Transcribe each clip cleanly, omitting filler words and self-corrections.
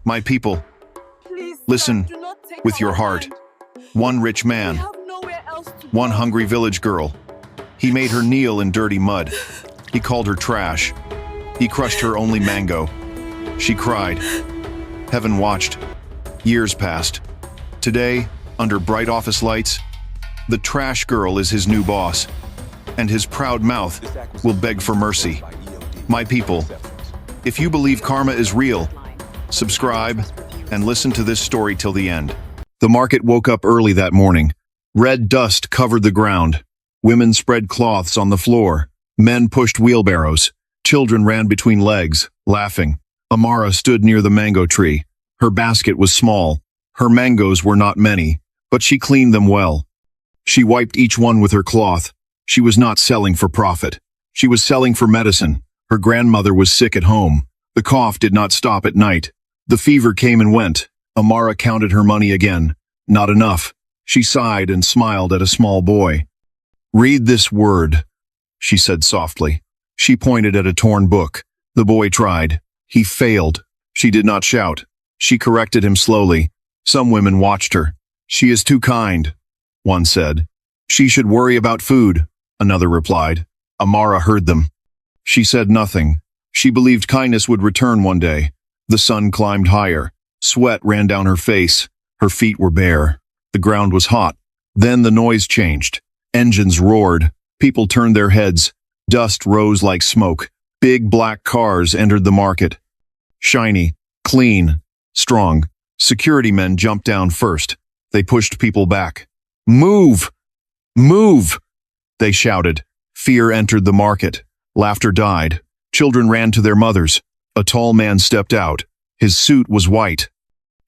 My people, Please, listen sir, do not take with your our heart. land. One rich We man, have nowhere else to one go. hungry village girl. He made her kneel in dirty mud. He called her trash. He crushed her only mango. She cried. Heaven watched. Years passed. Today, under bright office lights, the trash girl is his new boss, and his proud mouth will beg for mercy. My people, if you believe karma is real, subscribe and listen to this story till the end. The market woke up early that morning. Red dust covered the ground. Women spread cloths on the floor. Men pushed wheelbarrows. Children ran between legs, laughing. Amara stood near the mango tree. Her basket was small. Her mangoes were not many, but she cleaned them well. She wiped each one with her cloth. She was not selling for profit. She was selling for medicine. Her grandmother was sick at home. The cough did not stop at night. The fever came and went. Amara counted her money again. Not enough. She sighed and smiled at a small boy. "Read this word," she said softly. She pointed at a torn book. The boy tried. He failed. She did not shout. She corrected him slowly. Some women watched her. "She is too kind," one said. "She should worry about food," another replied. Amara heard them. She said nothing. She believed kindness would return one day. The sun climbed higher. Sweat ran down her face. Her feet were bare. The ground was hot. Then the noise changed. Engines roared. People turned their heads. Dust rose like smoke. Big black cars entered the market. Shiny, clean, strong. Security men jumped down first. They pushed people back. "Move! Move!" they shouted. Fear entered the market. Laughter died. Children ran to their mothers. A tall man stepped out. His suit was white.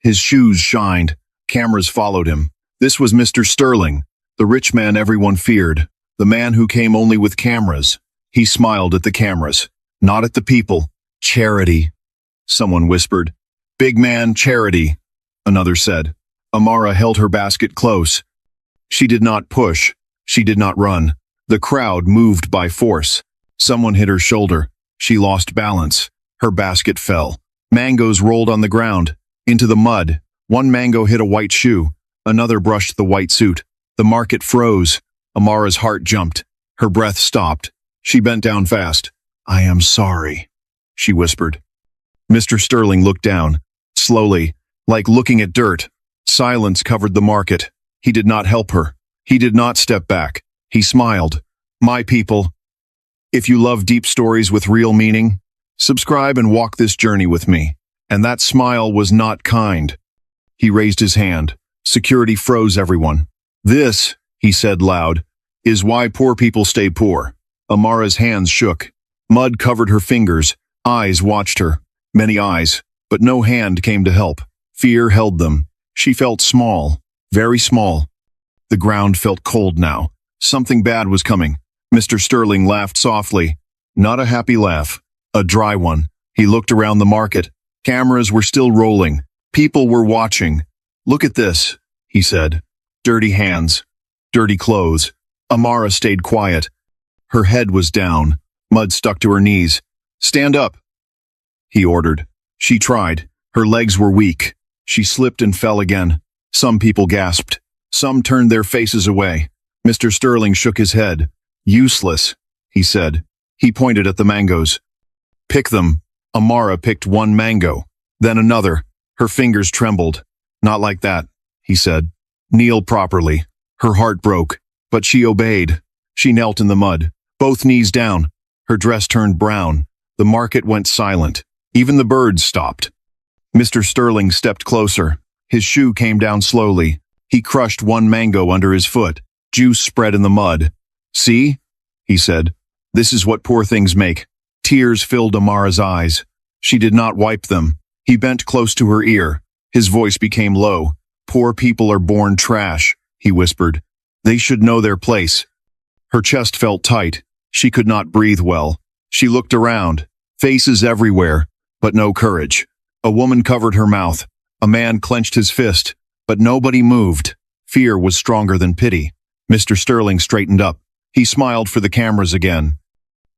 His shoes shined. Cameras followed him. This was Mr. Sterling, the rich man everyone feared, the man who came only with cameras. He smiled at the cameras, not at the people. "Charity," someone whispered. "Big man, charity," another said. Amara held her basket close. She did not push. She did not run. The crowd moved by force. Someone hit her shoulder. She lost balance. Her basket fell. Mangoes rolled on the ground, into the mud. One mango hit a white shoe. Another brushed the white suit. The market froze. Amara's heart jumped. Her breath stopped. She bent down fast. "I am sorry," she whispered. Mr. Sterling looked down, slowly, like looking at dirt. Silence covered the market. He did not help her. He did not step back. He smiled. "My people, if you love deep stories with real meaning, subscribe and walk this journey with me." And that smile was not kind. He raised his hand. Security froze everyone. "This," he said loud, "is why poor people stay poor." Amara's hands shook. Mud covered her fingers. Eyes watched her. Many eyes, but no hand came to help. Fear held them. She felt small, very small. The ground felt cold now. Something bad was coming. Mr. Sterling laughed softly. Not a happy laugh, a dry one. He looked around the market. Cameras were still rolling. People were watching. "Look at this," he said. Dirty hands, dirty clothes. Amara stayed quiet. Her head was down. Mud stuck to her knees. "Stand up," he ordered. She tried. Her legs were weak. She slipped and fell again. Some people gasped. Some turned their faces away. Mr. Sterling shook his head. "Useless," he said. He pointed at the mangoes. "Pick them." Amara picked one mango, then another. Her fingers trembled. "Not like that," he said. "Kneel properly." Her heart broke, but she obeyed. She knelt in the mud, both knees down. Her dress turned brown. The market went silent. Even the birds stopped. Mr. Sterling stepped closer. His shoe came down slowly. He crushed one mango under his foot. Juice spread in the mud. "See?" he said. "This is what poor things make." Tears filled Amara's eyes. She did not wipe them. He bent close to her ear. His voice became low. "Poor people are born trash," he whispered. "They should know their place." Her chest felt tight. She could not breathe well. She looked around. Faces everywhere, but no courage. A woman covered her mouth. A man clenched his fist, but nobody moved. Fear was stronger than pity. Mr. Sterling straightened up. He smiled for the cameras again.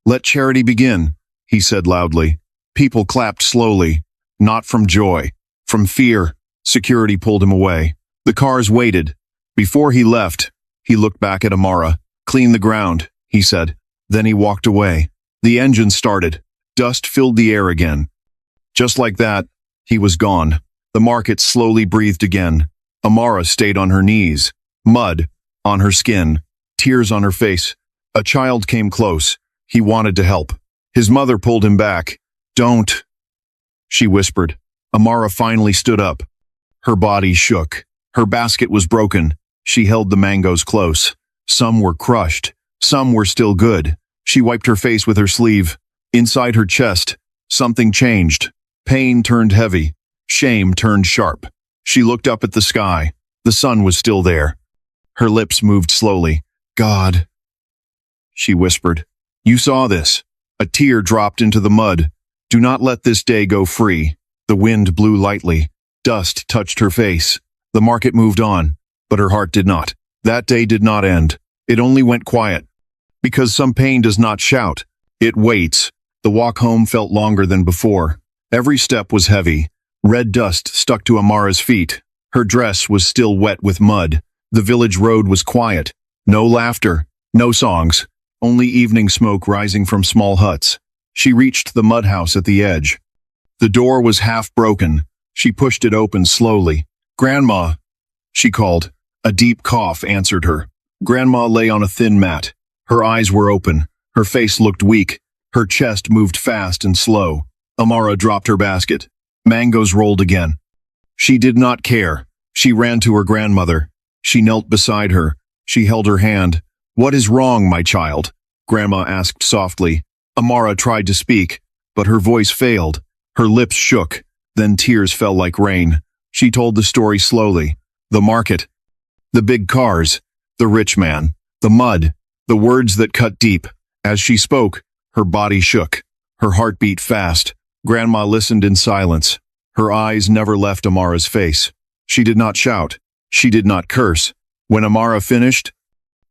"Let charity begin," he said loudly. People clapped slowly, not from joy, From fear, security pulled him away. The cars waited. Before he left, he looked back at Amara. "Clean the ground," he said. Then he walked away. The engine started. Dust filled the air again. Just like that, he was gone. The market slowly breathed again. Amara stayed on her knees. Mud on her skin. Tears on her face. A child came close. He wanted to help. His mother pulled him back. "Don't," she whispered. Amara finally stood up. Her body shook. Her basket was broken. She held the mangoes close. Some were crushed. Some were still good. She wiped her face with her sleeve. Inside her chest, something changed. Pain turned heavy. Shame turned sharp. She looked up at the sky. The sun was still there. Her lips moved slowly. "God," she whispered. "You saw this." A tear dropped into the mud. "Do not let this day go free." The wind blew lightly. Dust touched her face. The market moved on, but her heart did not. That day did not end. It only went quiet. Because some pain does not shout. It waits. The walk home felt longer than before. Every step was heavy. Red dust stuck to Amara's feet. Her dress was still wet with mud. The village road was quiet. No laughter, no songs, only evening smoke rising from small huts. She reached the mud house at the edge. The door was half broken. She pushed it open slowly. "Grandma," she called. A deep cough answered her. Grandma lay on a thin mat. Her eyes were open. Her face looked weak. Her chest moved fast and slow. Amara dropped her basket. Mangoes rolled again. She did not care. She ran to her grandmother. She knelt beside her. She held her hand. "What is wrong, my child?" Grandma asked softly. Amara tried to speak, but her voice failed. Her lips shook. Then tears fell like rain. She told the story slowly. The market. The big cars. The rich man. The mud. The words that cut deep. As she spoke, her body shook. Her heart beat fast. Grandma listened in silence. Her eyes never left Amara's face. She did not shout. She did not curse. When Amara finished,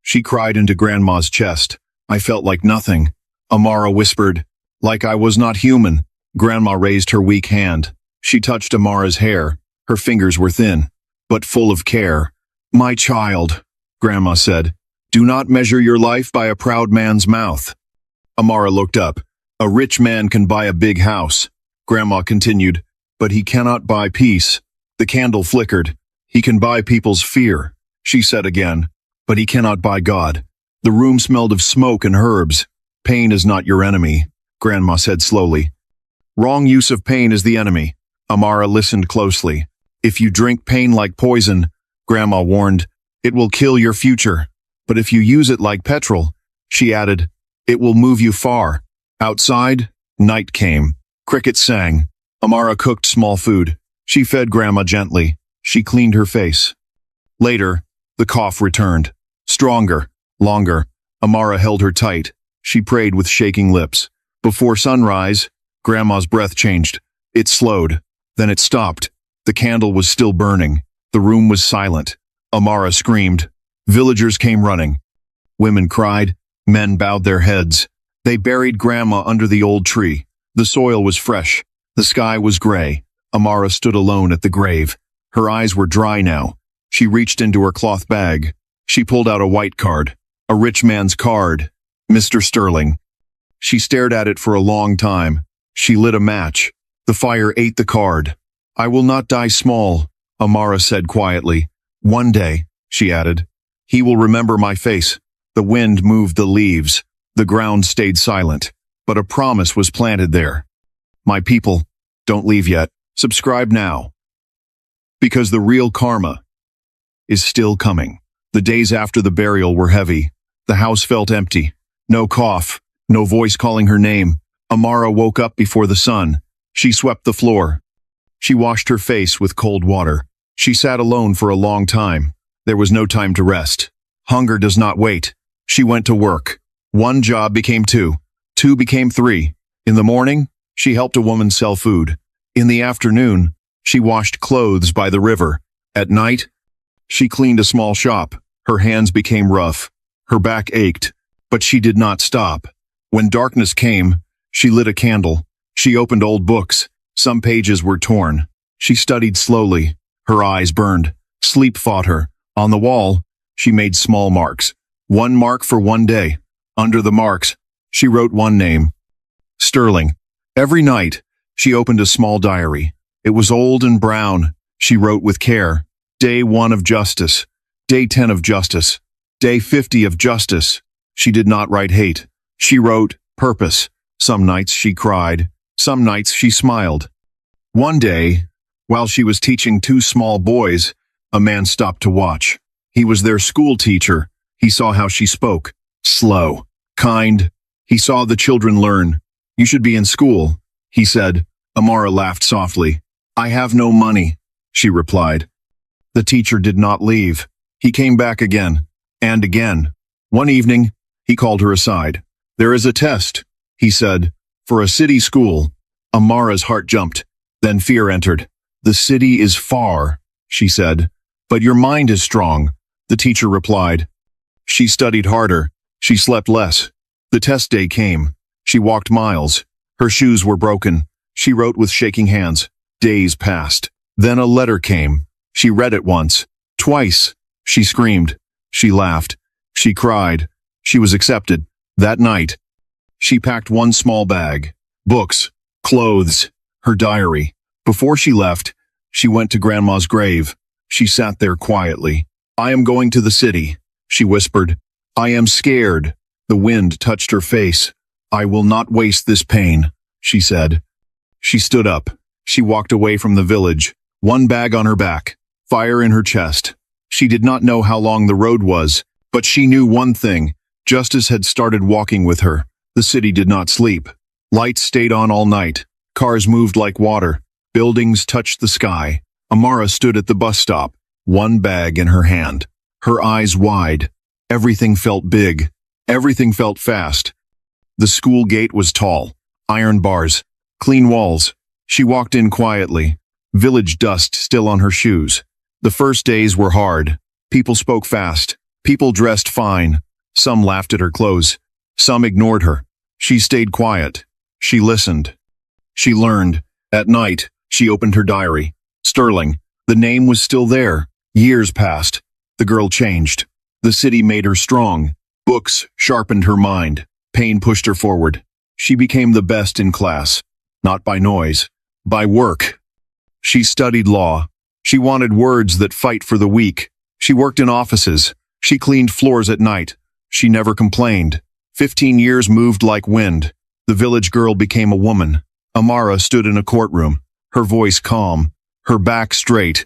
she cried into Grandma's chest. "I felt like nothing." Amara whispered, "Like I was not human." Grandma raised her weak hand. She touched Amara's hair. Her fingers were thin, but full of care. "My child," Grandma said, "do not measure your life by a proud man's mouth." Amara looked up. "A rich man can buy a big house," Grandma continued, "but he cannot buy peace." The candle flickered. "He can buy people's fear," she said again, "but he cannot buy God." The room smelled of smoke and herbs. "Pain is not your enemy," Grandma said slowly. "Wrong use of pain is the enemy." Amara listened closely. "If you drink pain like poison," Grandma warned, "it will kill your future. But if you use it like petrol," she added, "it will move you far." Outside, night came. Crickets sang. Amara cooked small food. She fed Grandma gently. She cleaned her face. Later, the cough returned. Stronger, longer. Amara held her tight. She prayed with shaking lips. Before sunrise, Grandma's breath changed. It slowed. Then it stopped. The candle was still burning. The room was silent. Amara screamed. Villagers came running. Women cried. Men bowed their heads. They buried Grandma under the old tree. The soil was fresh. The sky was gray. Amara stood alone at the grave. Her eyes were dry now. She reached into her cloth bag. She pulled out a white card. A rich man's card. Mr. Sterling. She stared at it for a long time. She lit a match. The fire ate the card. "I will not die small," Amara said quietly. "One day," she added, "he will remember my face." The wind moved the leaves. The ground stayed silent. But a promise was planted there. My people, don't leave yet. Subscribe now. Because the real karma is still coming. The days after the burial were heavy. The house felt empty. No cough, no voice calling her name. Amara woke up before the sun. She swept the floor. She washed her face with cold water. She sat alone for a long time. There was no time to rest. Hunger does not wait. She went to work. One job became two. Two became three. In the morning, she helped a woman sell food. In the afternoon, she washed clothes by the river. At night, she cleaned a small shop. Her hands became rough. Her back ached, but she did not stop. When darkness came, she lit a candle. She opened old books. Some pages were torn. She studied slowly. Her eyes burned. Sleep fought her. On the wall, she made small marks. One mark for one day. Under the marks, she wrote one name. Sterling. Every night, she opened a small diary. It was old and brown. She wrote with care. Day 1 of justice. Day 10 of justice. Day 50 of justice. She did not write hate. She wrote purpose. Some nights she cried. Some nights she smiled. One day, while she was teaching 2 small boys, a man stopped to watch. He was their school teacher. He saw how she spoke. Slow. Kind. He saw the children learn. You should be in school, he said. Amara laughed softly. I have no money, she replied. The teacher did not leave. He came back again, and again. One evening, he called her aside. There is a test, he said, for a city school. Amara's heart jumped. Then fear entered. The city is far, she said. But your mind is strong, the teacher replied. She studied harder. She slept less. The test day came. She walked miles. Her shoes were broken. She wrote with shaking hands. Days passed. Then a letter came. She read it once. Twice. She screamed. She laughed. She cried. She was accepted. That night, she packed one small bag. Books, clothes, her diary. Before she left, she went to Grandma's grave. She sat there quietly. I am going to the city, she whispered. I am scared. The wind touched her face. I will not waste this pain, she said. She stood up. She walked away from the village, one bag on her back, fire in her chest. She did not know how long the road was, but she knew one thing. Justice had started walking with her. The city did not sleep. Lights stayed on all night. Cars moved like water. Buildings touched the sky. Amara stood at the bus stop, one bag in her hand, her eyes wide. Everything felt big. Everything felt fast. The school gate was tall, iron bars, clean walls. She walked in quietly, village dust still on her shoes. The first days were hard. People spoke fast. People dressed fine. Some laughed at her clothes. Some ignored her. She stayed quiet. She listened. She learned. At night, she opened her diary. Sterling. The name was still there. Years passed. The girl changed. The city made her strong. Books sharpened her mind. Pain pushed her forward. She became the best in class. Not by noise, by work. She studied law. She wanted words that fight for the weak. She worked in offices. She cleaned floors at night. She never complained. 15 years moved like wind. The village girl became a woman. Amara stood in a courtroom, her voice calm, her back straight.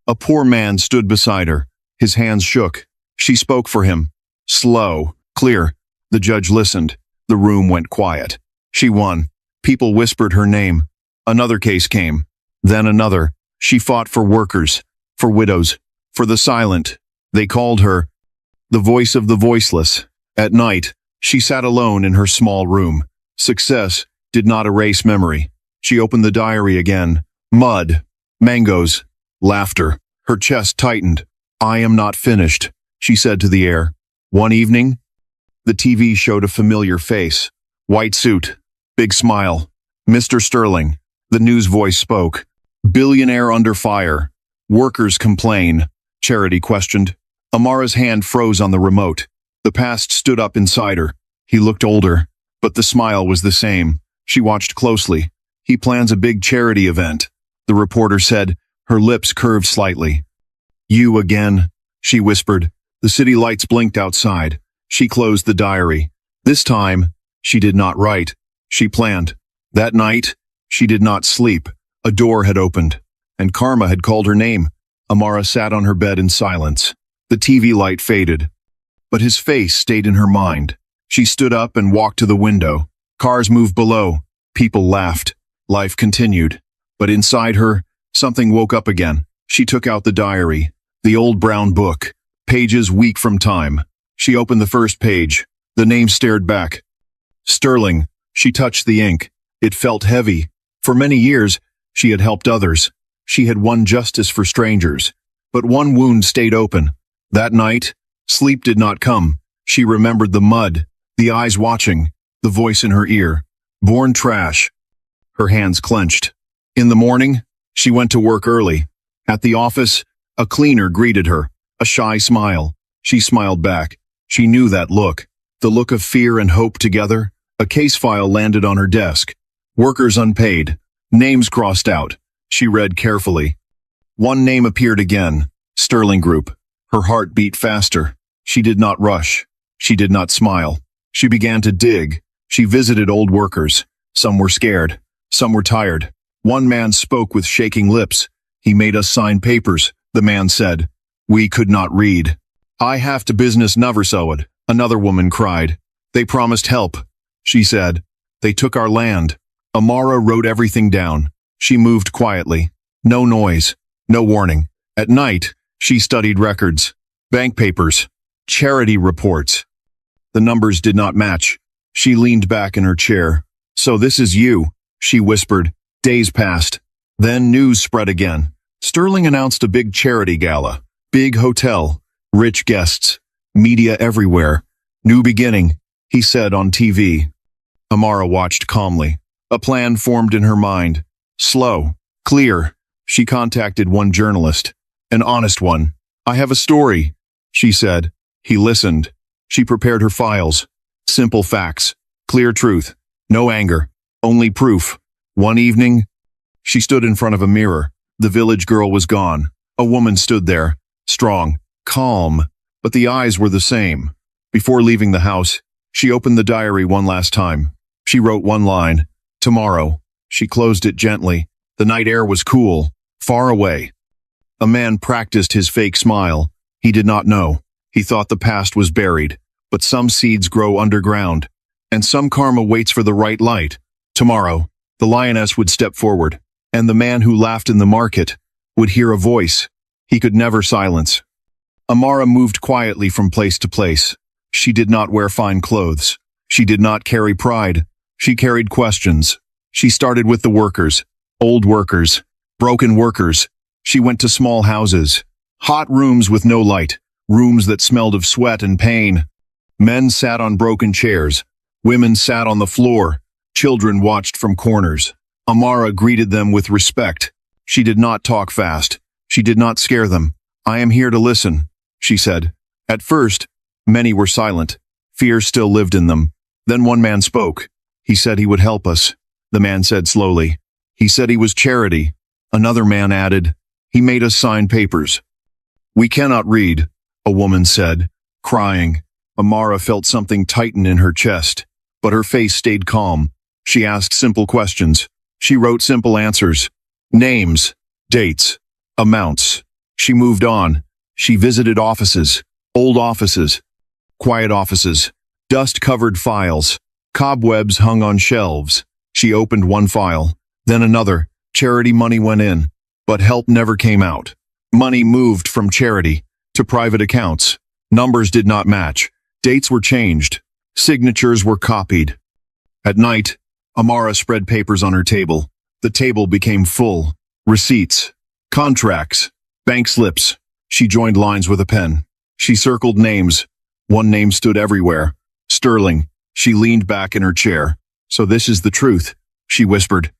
A poor man stood beside her. His hands shook. She spoke for him. Slow, clear. The judge listened. The room went quiet. She won. People whispered her name. Another case came. Then another. She fought for workers, for widows, for the silent. They called her the voice of the voiceless. At night, she sat alone in her small room. Success did not erase memory. She opened the diary again. Mud, mangoes, laughter. Her chest tightened. I am not finished, she said to the air. One evening, the TV showed a familiar face. White suit, big smile. Mr. Sterling. The news voice spoke. Billionaire under fire. Workers complain. Charity questioned. Amara's hand froze on the remote. The past stood up inside her. He looked older, but the smile was the same. She watched closely. He plans a big charity event. The reporter said, her lips curved slightly. You again, she whispered. The city lights blinked outside. She closed the diary. This time, she did not write. She planned. That night, she did not sleep. A door had opened, and Karma had called her name. Amara sat on her bed in silence. The TV light faded, but his face stayed in her mind. She stood up and walked to the window. Cars moved below. People laughed. Life continued. But inside her, something woke up again. She took out the diary, the old brown book, pages weak from time. She opened the first page. The name stared back. Sterling. She touched the ink. It felt heavy. For many years, she had helped others. She had won justice for strangers. But one wound stayed open. That night, sleep did not come. She remembered the mud, the eyes watching, the voice in her ear. Born trash. Her hands clenched. In the morning, She went to work early. At the office, a cleaner greeted her, a shy smile. She smiled back. She knew that look. The look of fear and hope together. A case file landed on her desk. Workers unpaid. Names crossed out. She read carefully. One name appeared again. Sterling Group. Her heart beat faster. She did not rush. She did not smile. She began to dig. She visited old workers. Some were scared. Some were tired. One man spoke with shaking lips. He made us sign papers, the man said. We could not read. I have to business never sewed, another woman cried. They promised help, she said. They took our land. Amara wrote everything down. She moved quietly. No noise. No warning. At night, she studied records, bank papers, charity reports. The numbers did not match. She leaned back in her chair. So this is you, she whispered. Days passed. Then news spread again. Sterling announced a big charity gala. Big hotel. Rich guests. Media everywhere. New beginning, he said on TV. Amara watched calmly. A plan formed in her mind. Slow. Clear. She contacted one journalist. An honest one. I have a story, she said. He listened. She prepared her files. Simple facts. Clear truth. No anger. Only proof. One evening, she stood in front of a mirror. The village girl was gone. A woman stood there. Strong. Calm. But the eyes were the same. Before leaving the house, she opened the diary one last time. She wrote one line. Tomorrow. She closed it gently. The night air was cool. Far away. A man practiced his fake smile. He did not know. He thought the past was buried. But some seeds grow underground. And some karma waits for the right light. Tomorrow, the lioness would step forward. And the man who laughed in the market would hear a voice he could never silence. Amara moved quietly from place to place. She did not wear fine clothes. She did not carry pride. She carried questions. She started with the workers. Old workers. Broken workers. She went to small houses. Hot rooms with no light. Rooms that smelled of sweat and pain. Men sat on broken chairs. Women sat on the floor. Children watched from corners. Amara greeted them with respect. She did not talk fast. She did not scare them. I am here to listen, she said. At first, many were silent. Fear still lived in them. Then one man spoke. He said he would help us. The man said slowly. He said he was charity. Another man added. He made us sign papers. We cannot read, a woman said, crying. Amara felt something tighten in her chest, but her face stayed calm. She asked simple questions. She wrote simple answers. Names, dates, amounts. She moved on. She visited offices, old offices, quiet offices, dust-covered files, cobwebs hung on shelves. She opened one file, then another. Charity money went in, but help never came out. Money moved from charity to private accounts. Numbers did not match. Dates were changed. Signatures were copied. At night, Amara spread papers on her table. The table became full. Receipts, contracts, bank slips. She joined lines with a pen. She circled names. One name stood everywhere. Sterling. She leaned back in her chair. So this is the truth, she whispered.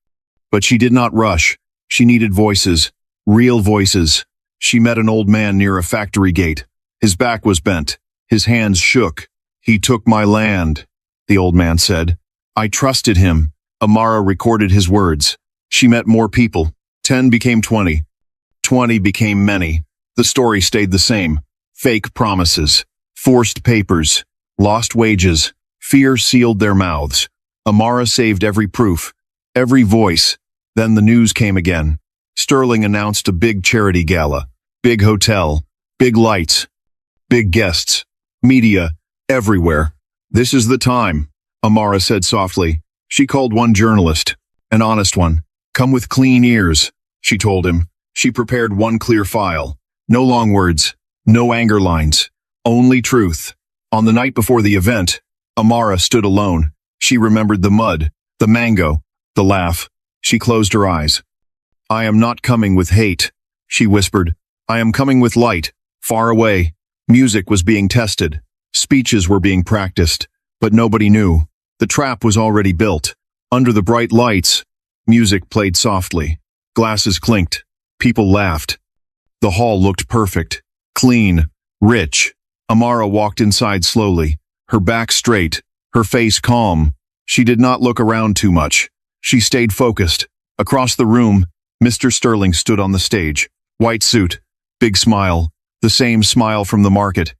But she did not rush. She needed voices. Real voices. She met an old man near a factory gate. His back was bent. His hands shook. He took my land, the old man said. I trusted him. Amara recorded his words. She met more people. 10 became 20. 20 became many. The story stayed the same. Fake promises. Forced papers. Lost wages. Fear sealed their mouths. Amara saved every proof. Every voice. Then the news came again. Sterling announced a big charity gala. Big hotel. Big lights. Big guests. Media. Everywhere. This is the time, Amara said softly. She called one journalist. An honest one. Come with clean ears, she told him. She prepared one clear file. No long words. No anger lines. Only truth. On the night before the event, Amara stood alone. She remembered the mud, the mango, the laugh. She closed her eyes. I am not coming with hate, she whispered. I am coming with light, far away. Music was being tested. Speeches were being practiced, but nobody knew. The trap was already built. Under the bright lights, music played softly. Glasses clinked. People laughed. The hall looked perfect, clean, rich. Amara walked inside slowly, her back straight, her face calm. She did not look around too much. She stayed focused. Across the room, Mr. Sterling stood on the stage. White suit, big smile, the same smile from the market.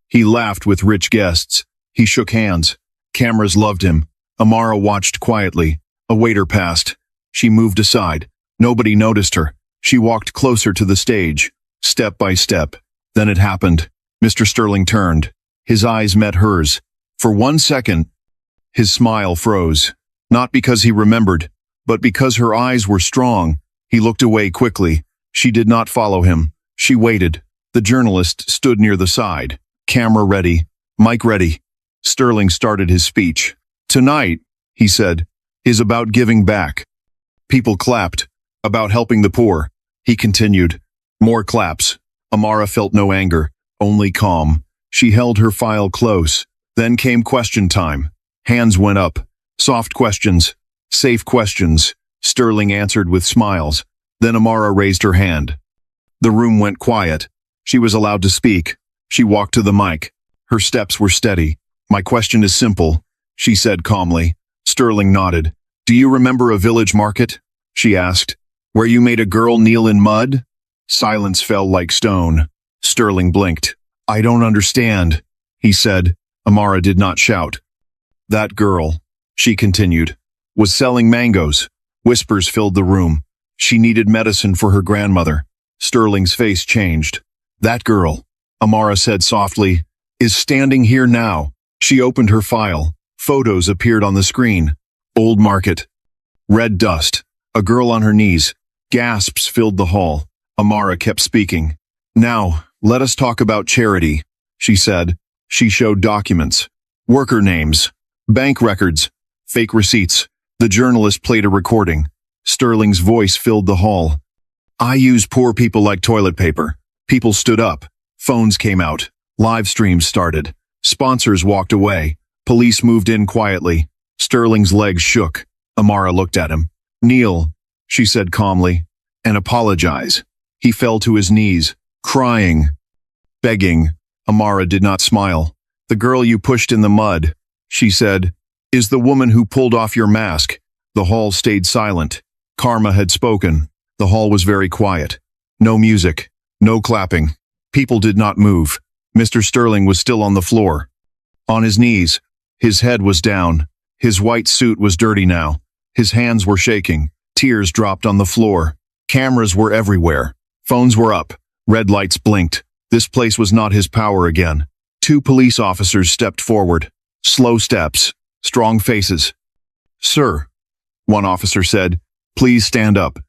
He laughed with rich guests. He shook hands. Cameras loved him. Amara watched quietly. A waiter passed. She moved aside. Nobody noticed her. She walked closer to the stage, step by step. Then it happened. Mr. Sterling turned. His eyes met hers. For 1 second, his smile froze. Not because he remembered, but because her eyes were strong. He looked away quickly. She did not follow him. She waited. The journalist stood near the side. Camera ready. Mic ready. Sterling started his speech. "Tonight," he said, "is about giving back." People clapped. "About helping the poor." He continued. More claps. Amara felt no anger, only calm. She held her file close. Then came question time. Hands went up. Soft questions. Safe questions. Sterling answered with smiles. Then Amara raised her hand. The room went quiet. She was allowed to speak. She walked to the mic. Her steps were steady. "My question is simple," she said calmly. Sterling nodded. "Do you remember a village market?" she asked. "Where you made a girl kneel in mud?" Silence fell like stone. Sterling blinked. "I don't understand," he said. Amara did not shout. "That girl," she continued, "was selling mangoes." Whispers filled the room. She needed medicine for her grandmother. Sterling's face changed. "That girl," Amara said softly, "is standing here now." She opened her file. Photos appeared on the screen. Old market. Red dust. A girl on her knees. Gasps filled the hall. Amara kept speaking. "Now, let us talk about charity," she said. She showed documents. Worker names. Bank records. Fake receipts. The journalist played a recording. Sterling's voice filled the hall. "I use poor people like toilet paper." People stood up. Phones came out. Live streams started. Sponsors walked away. Police moved in quietly. Sterling's legs shook. Amara looked at him. "Kneel," she said calmly, "and apologize." He fell to his knees, crying, begging. Amara did not smile. "The girl you pushed in the mud," she said, "is the woman who pulled off your mask." The hall stayed silent. Karma had spoken. The hall was very quiet. No music. No clapping. People did not move. Mr. Sterling was still on the floor. On his knees. His head was down. His white suit was dirty now. His hands were shaking. Tears dropped on the floor. Cameras were everywhere. Phones were up. Red lights blinked. This place was not his power again. 2 police officers stepped forward. Slow steps. Strong faces. "Sir," one officer said, "please stand up."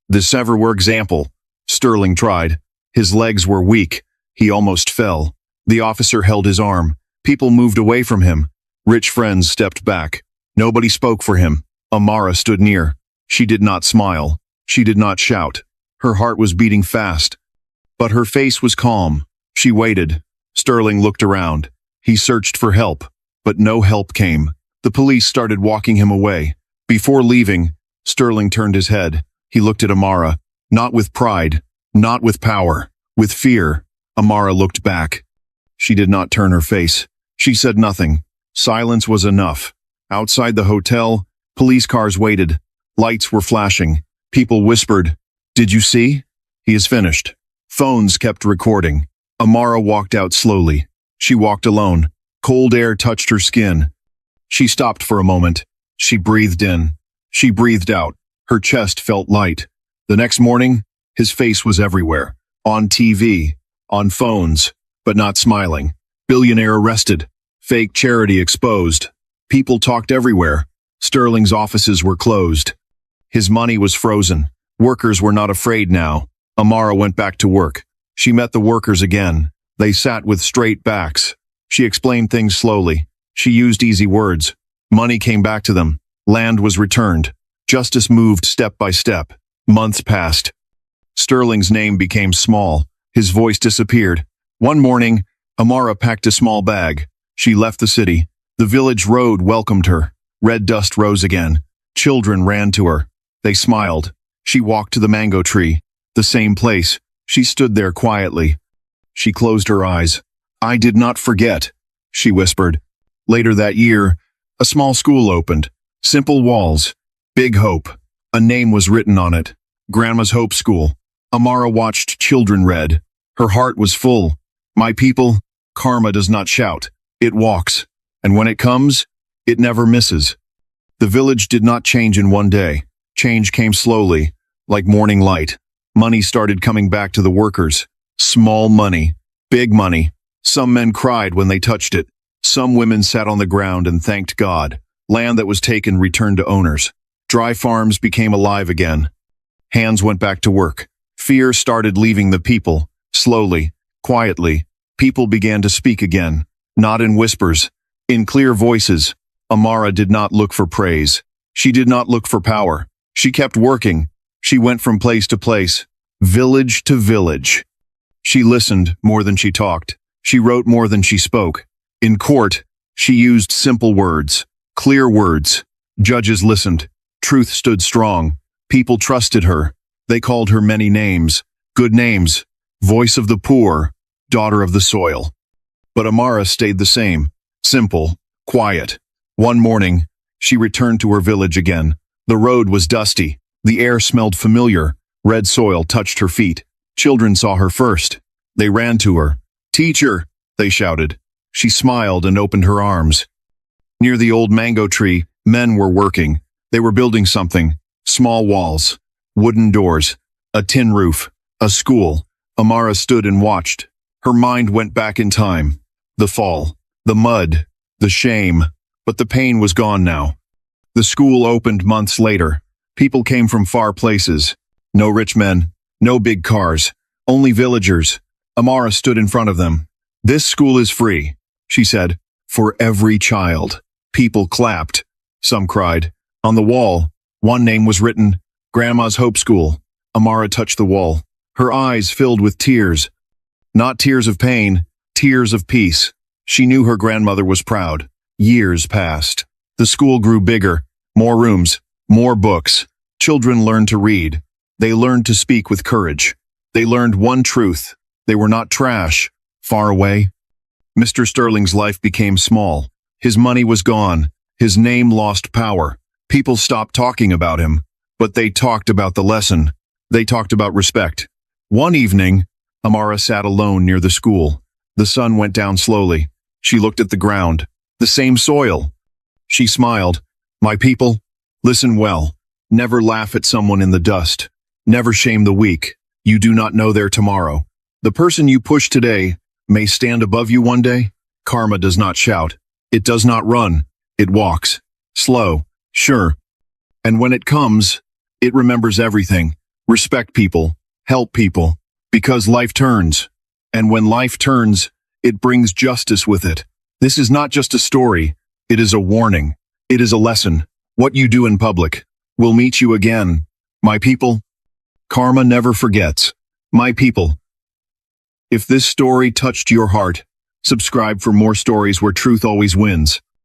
"This ever were example." Sterling tried. His legs were weak. He almost fell. The officer held his arm. People moved away from him. Rich friends stepped back. Nobody spoke for him. Amara stood near. She did not smile. She did not shout. Her heart was beating fast. But her face was calm. She waited. Sterling looked around. He searched for help. But no help came. The police started walking him away. Before leaving, Sterling turned his head. He looked at Amara. Not with pride. Not with power. With fear. Amara looked back. She did not turn her face. She said nothing. Silence was enough. Outside the hotel, police cars waited. Lights were flashing. People whispered, "Did you see? He is finished." Phones kept recording. Amara walked out slowly. She walked alone. Cold air touched her skin. She stopped for a moment. She breathed in. She breathed out. Her chest felt light. The next morning, his face was everywhere. On TV. On phones. But not smiling. Billionaire arrested. Fake charity exposed. People talked everywhere. Sterling's offices were closed. His money was frozen. Workers were not afraid now. Amara went back to work. She met the workers again. They sat with straight backs. She explained things slowly. She used easy words. Money came back to them. Land was returned. Justice moved step by step. Months passed. Sterling's name became small. His voice disappeared. One morning, Amara packed a small bag. She left the city. The village road welcomed her. Red dust rose again. Children ran to her. They smiled. She walked to the mango tree, the same place. She stood there quietly. She closed her eyes. "I did not forget," she whispered. Later that year, a small school opened. Simple walls, big hope. A name was written on it. Grandma's Hope School. Amara watched children read. Her heart was full. My people, karma does not shout. It walks. And when it comes, it never misses. The village did not change in one day. Change came slowly, like morning light. Money started coming back to the workers. Small money, big money. Some men cried when they touched it. Some women sat on the ground and thanked God. Land that was taken returned to owners. Dry farms became alive again. Hands went back to work. Fear started leaving the people. Slowly, quietly, people began to speak again. Not in whispers, in clear voices. Amara did not look for praise. She did not look for power. She kept working. She went from place to place, village to village. She listened more than she talked. She wrote more than she spoke. In court, she used simple words, clear words. Judges listened. Truth stood strong. People trusted her. They called her many names, good names, voice of the poor, daughter of the soil. But Amara stayed the same, simple, quiet. One morning, she returned to her village again. The road was dusty. The air smelled familiar. Red soil touched her feet. Children saw her first. They ran to her. "Teacher," they shouted. She smiled and opened her arms. Near the old mango tree, men were working. They were building something. Small walls, wooden doors, a tin roof, a school. Amara stood and watched. Her mind went back in time. The fall, the mud, the shame. But the pain was gone now. The school opened months later. People came from far places. No rich men, no big cars, only villagers. Amara stood in front of them. "This school is free," she said, "for every child." People clapped. Some cried. On the wall, one name was written, Grandma's Hope School. Amara touched the wall. Her eyes filled with tears. Not tears of pain, tears of peace. She knew her grandmother was proud. Years passed. The school grew bigger. More rooms, more books. Children learned to read. They learned to speak with courage. They learned one truth. They were not trash. Far away. Mr. Sterling's life became small. His money was gone. His name lost power. People stopped talking about him. But they talked about the lesson. They talked about respect. One evening, Amara sat alone near the school. The sun went down slowly. She looked at the ground. The same soil. She smiled. "My people, listen well. Never laugh at someone in the dust. Never shame the weak. You do not know their tomorrow. The person you push today may stand above you one day. Karma does not shout. It does not run. It walks. Slow, sure. And when it comes, it remembers everything. Respect people. Help people. Because life turns. And when life turns, it brings justice with it. This is not just a story. It is a warning. It is a lesson. What you do in public will meet you again. My people, karma never forgets. My people. If this story touched your heart, subscribe for more stories where truth always wins.